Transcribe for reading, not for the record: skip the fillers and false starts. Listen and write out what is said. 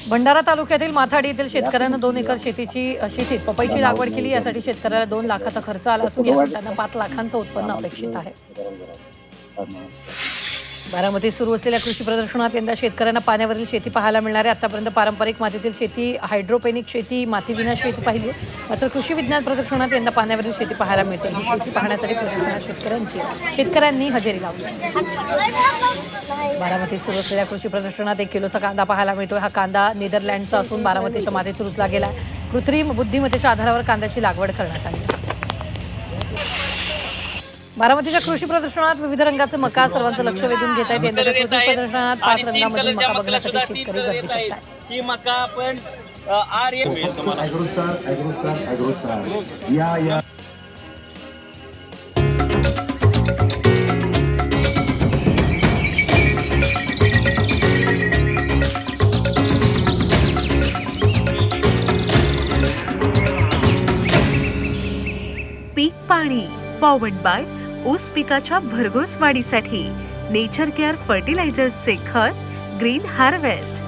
भंडारा तालुक्यातील माथाडी येथील शेतकऱ्यांना 2 एकर शेतीत पपईची लागवड केली। यासाठी शेतकऱ्याला 2 लाखाचा खर्च आला असून यात त्यांना 5 लाखांचं उत्पन्न अपेक्षित आहे। बारामतीत सुरू असलेल्या कृषी प्रदर्शनात यंदा शेतकऱ्यांना पाण्यावरील शेती पाहायला मिळणार आहे। आतापर्यंत पारंपरिक मातीतील शेती, हायड्रोपोनिक शेती, मातीविना शेती पाहिली, मात्र कृषी विज्ञान प्रदर्शनात यंदा पाण्यावरील शेती पाहायला मिळते। ही शेती पाहण्यासाठी प्रदर्शनात शेतकऱ्यांनी हजेरी लावली। बारामतीत सुरू असलेल्या कृषी प्रदर्शनात 1 किलोचा कांदा पाहायला मिळतोय। हा कांदा नेदरलँडचा असून बारामतीच्या मातीत रुजला गेला। कृत्रिम बुद्धिमत्तेच्या आधारावर कांद्याची लागवड करण्यात आली। बारामतीच्या कृषी प्रदर्शनात विविध रंगाचे मका सर्वांचं लक्ष वेधून घेत आहेत। यंदाच्या कृषी प्रदर्शनात 5 रंगांमधील मका बघण्यासाठी शेतकरी गर्दी करतात। ही मका आपण पीक पाणी पॉवर्ड बाय ऊस पिकाच्या भरघोस वाढीसाठी नेचर केअर फर्टिलायझर्सचे खत ग्रीन हार्वेस्ट।